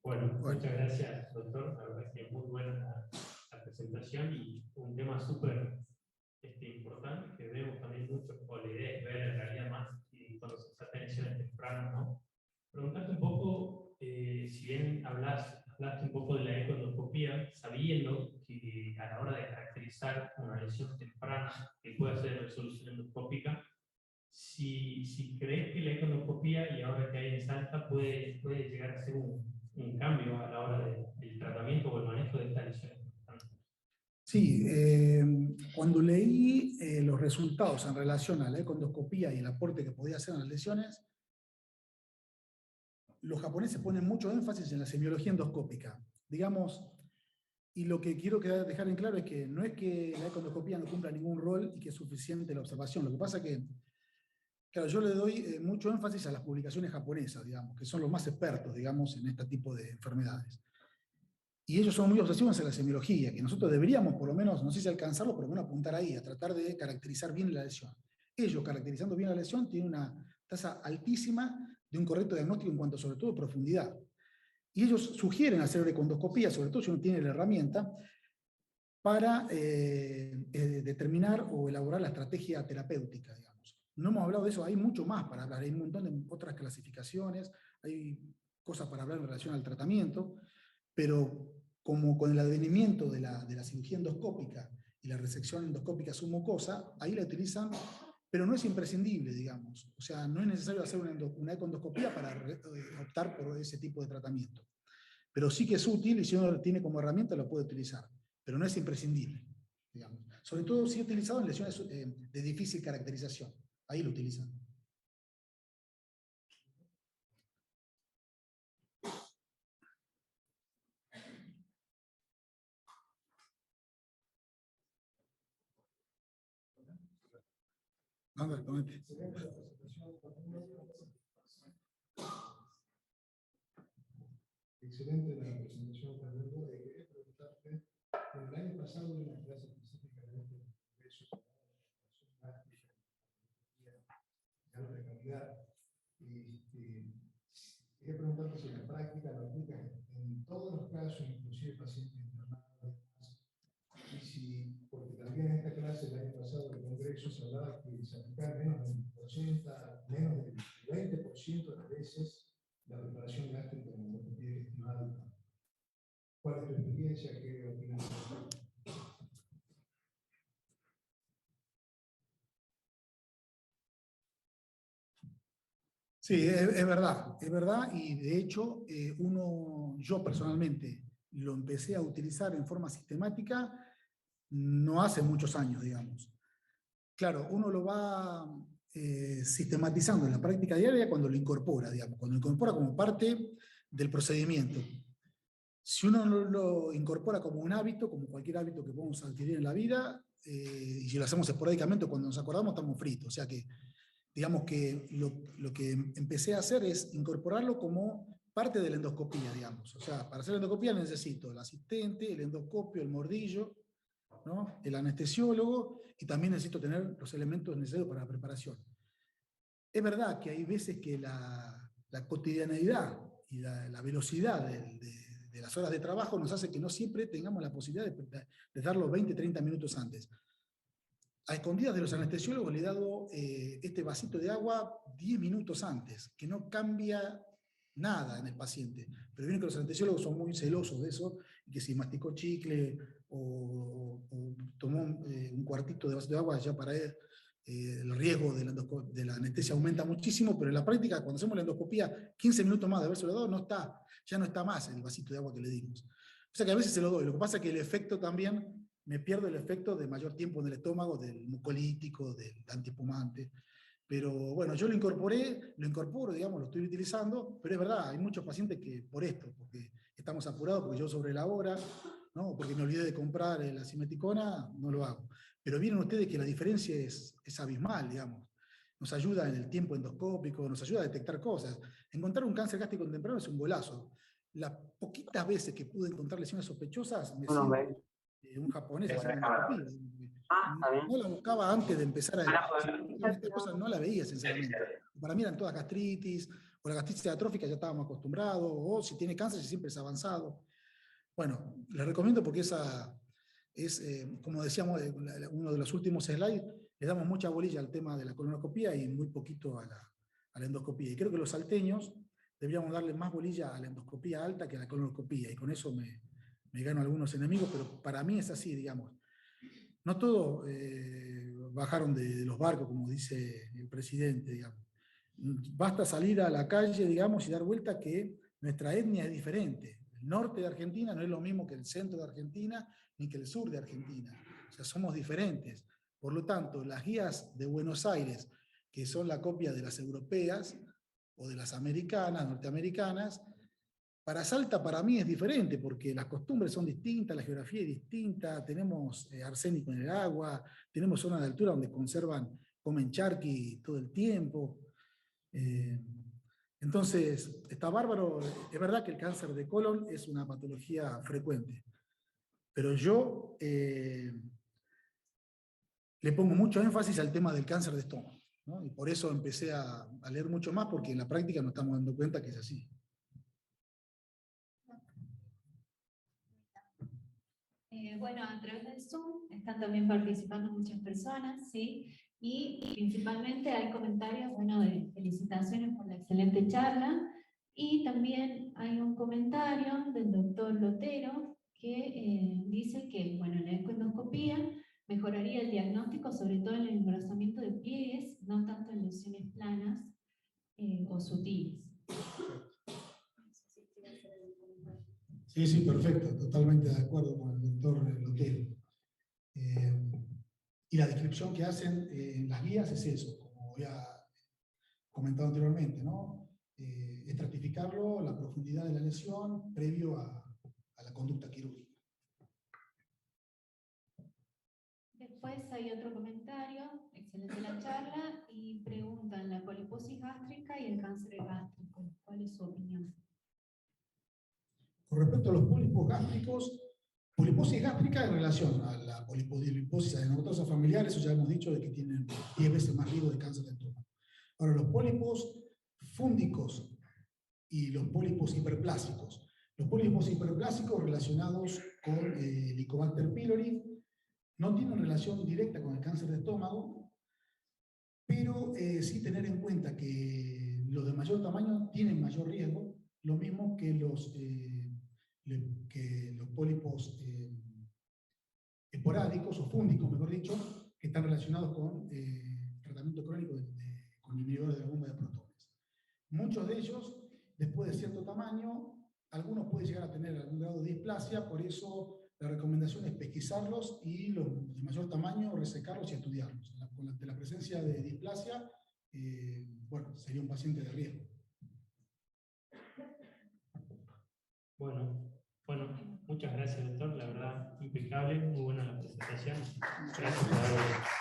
Bueno, muchas gracias, doctor. La verdad es que es muy buena la presentación y un tema súper importante que vemos también mucho, o la idea es ver en realidad más cuando se trata de lesiones tempranas, ¿no? Preguntarte un poco, si bien hablaste un poco de la ecoendoscopía, sabiendo que a la hora de caracterizar una lesión temprana que puede ser resolución endoscópica, si crees que la ecoendoscopía, y ahora que hay en Salta, puede llegar a ser un cambio a la hora del tratamiento o el manejo de esta lesión. Sí, cuando leí los resultados en relación a la ecoendoscopía y el aporte que podía hacer en las lesiones, los japoneses ponen mucho énfasis en la semiología endoscópica. Digamos, y lo que quiero dejar en claro es que no es que la ecoendoscopía no cumpla ningún rol y que es suficiente la observación. Lo que pasa es que, claro, yo le doy mucho énfasis a las publicaciones japonesas, digamos, que son los más expertos, digamos, en este tipo de enfermedades. Y ellos son muy obsesivos en la semiología, que nosotros deberíamos, por lo menos, no sé si alcanzarlo, pero bueno, apuntar ahí, a tratar de caracterizar bien la lesión. Ellos, caracterizando bien la lesión, tienen una tasa altísima de un correcto diagnóstico en cuanto, sobre todo, profundidad. Y ellos sugieren hacer ecoendoscopía, sobre todo si uno tiene la herramienta, para determinar o elaborar la estrategia terapéutica, digamos. No hemos hablado de eso, hay mucho más para hablar, hay un montón de otras clasificaciones, hay cosas para hablar en relación al tratamiento, pero como con el advenimiento de la cirugía endoscópica y la resección endoscópica submucosa, ahí la utilizan, pero no es imprescindible, digamos. O sea, no es necesario hacer una ecoendoscopía para optar por ese tipo de tratamiento. Pero sí que es útil y si uno lo tiene como herramienta lo puede utilizar, pero no es imprescindible, digamos. Sobre todo si es utilizado en lesiones de difícil caracterización. Ahí lo utilizan. Anda, comete. Excelente la presentación, Fernando. Quería preguntarte, en el año pasado hubo una clase específica de este congreso de alta calidad. Y quería preguntarte si en la práctica lo aplicas en todos los casos, inclusive pacientes internados, y si, porque también en esta clase el año pasado eso se hablaba que se aplicaba menos del 80, menos del 20% de las veces la preparación gástrica en la endoscopía gestional. ¿Cuál es tu experiencia? ¿Qué opinas? Sí, es verdad, y de hecho yo personalmente lo empecé a utilizar en forma sistemática no hace muchos años, digamos. Claro, uno lo va sistematizando en la práctica diaria cuando lo incorpora, digamos, cuando lo incorpora como parte del procedimiento. Si uno no lo incorpora como un hábito, como cualquier hábito que podemos adquirir en la vida, y si lo hacemos esporádicamente, cuando nos acordamos estamos fritos. O sea que, digamos que lo que empecé a hacer es incorporarlo como parte de la endoscopía, digamos. O sea, para hacer la endoscopía necesito el asistente, el endoscopio, el mordillo, ¿no? El anestesiólogo, y también necesito tener los elementos necesarios para la preparación. Es verdad que hay veces que la cotidianeidad y la velocidad de las horas de trabajo nos hace que no siempre tengamos la posibilidad de darlo 20, 30 minutos antes. A escondidas de los anestesiólogos le he dado este vasito de agua 10 minutos antes, que no cambia nada en el paciente. Pero viene que los anestesiólogos son muy celosos de eso, y que si masticó chicle o tomó un cuartito de vasito de agua, ya para él el riesgo de la anestesia aumenta muchísimo, pero en la práctica, cuando hacemos la endoscopía, 15 minutos más de haberse dado, ya no está más el vasito de agua que le dimos. O sea que a veces se lo doy. Lo que pasa es que el efecto también, me pierdo el efecto de mayor tiempo en el estómago, del mucolítico, del antipumante. Pero bueno, yo lo incorporo, digamos, lo estoy utilizando, pero es verdad, hay muchos pacientes que por esto, porque estamos apurados, porque yo sobre la hora, ¿no? Porque me olvidé de comprar la simeticona, no lo hago. Pero vieron ustedes que la diferencia es abismal, digamos. Nos ayuda en el tiempo endoscópico, nos ayuda a detectar cosas. Encontrar un cáncer gástrico temprano es un golazo. Las poquitas veces que pude encontrar lesiones sospechosas, me siento un japonés haciendo endoscopía. No la buscaba antes de empezar estas cosas no la veía, sinceramente. Para mí eran todas gastritis, o la gastritis atrófica ya estábamos acostumbrados, o si tiene cáncer siempre es avanzado. Bueno, les recomiendo porque esa es, como decíamos, uno de los últimos slides, le damos mucha bolilla al tema de la colonoscopía y muy poquito a la endoscopía. Y creo que los salteños deberíamos darle más bolilla a la endoscopía alta que a la colonoscopía, y con eso me gano algunos enemigos, pero para mí es así, digamos. No todos bajaron de los barcos, como dice el presidente, digamos. Basta salir a la calle, digamos, y dar vuelta que nuestra etnia es diferente. El norte de Argentina no es lo mismo que el centro de Argentina, ni que el sur de Argentina. O sea, somos diferentes. Por lo tanto, las guías de Buenos Aires, que son la copia de las europeas o de las americanas, norteamericanas, para Salta para mí es diferente, porque las costumbres son distintas, la geografía es distinta, tenemos arsénico en el agua, tenemos zonas de altura donde comen charqui todo el tiempo. Entonces, está bárbaro. Es verdad que el cáncer de colon es una patología frecuente, pero yo le pongo mucho énfasis al tema del cáncer de estómago, ¿no? Y por eso empecé a leer mucho más, porque en la práctica nos estamos dando cuenta que es así. Bueno, a través del Zoom están también participando muchas personas, ¿sí? Y principalmente hay comentarios, bueno, de felicitaciones por la excelente charla, y también hay un comentario del doctor Lotero que dice que, bueno, en la ecoendoscopía mejoraría el diagnóstico, sobre todo en el engrosamiento de pliegues, no tanto en lesiones planas o sutiles. Sí, perfecto, totalmente de acuerdo con el doctor Lotero. Y la descripción que hacen en las guías es eso, como había comentado anteriormente, ¿no? Estratificarlo, la profundidad de la lesión, previo a la conducta quirúrgica. Después hay otro comentario, excelente la charla, y preguntan la poliposis gástrica y el cáncer gástrico. ¿Cuál es su opinión? Con respecto a los pólipos gástricos, poliposis gástrica en relación a la poliposis adenomatosa familiar, eso ya hemos dicho de que tienen 10 veces más riesgo de cáncer de estómago. Ahora, los pólipos fúngicos y los pólipos hiperplásicos. Los pólipos hiperplásicos relacionados con Helicobacter pylori no tienen relación directa con el cáncer de estómago, pero sí tener en cuenta que los de mayor tamaño tienen mayor riesgo, lo mismo que los pólipos esporádicos o fúngicos, mejor dicho, que están relacionados con tratamiento crónico con inhibidores de la bomba de protones. Muchos de ellos, después de cierto tamaño, algunos pueden llegar a tener algún grado de displasia, por eso la recomendación es pesquisarlos y los de mayor tamaño resecarlos y estudiarlos. Ante la presencia de displasia, bueno, sería un paciente de riesgo. Bueno, muchas gracias, doctor. La verdad, impecable, muy buena la presentación. Gracias por haberlo.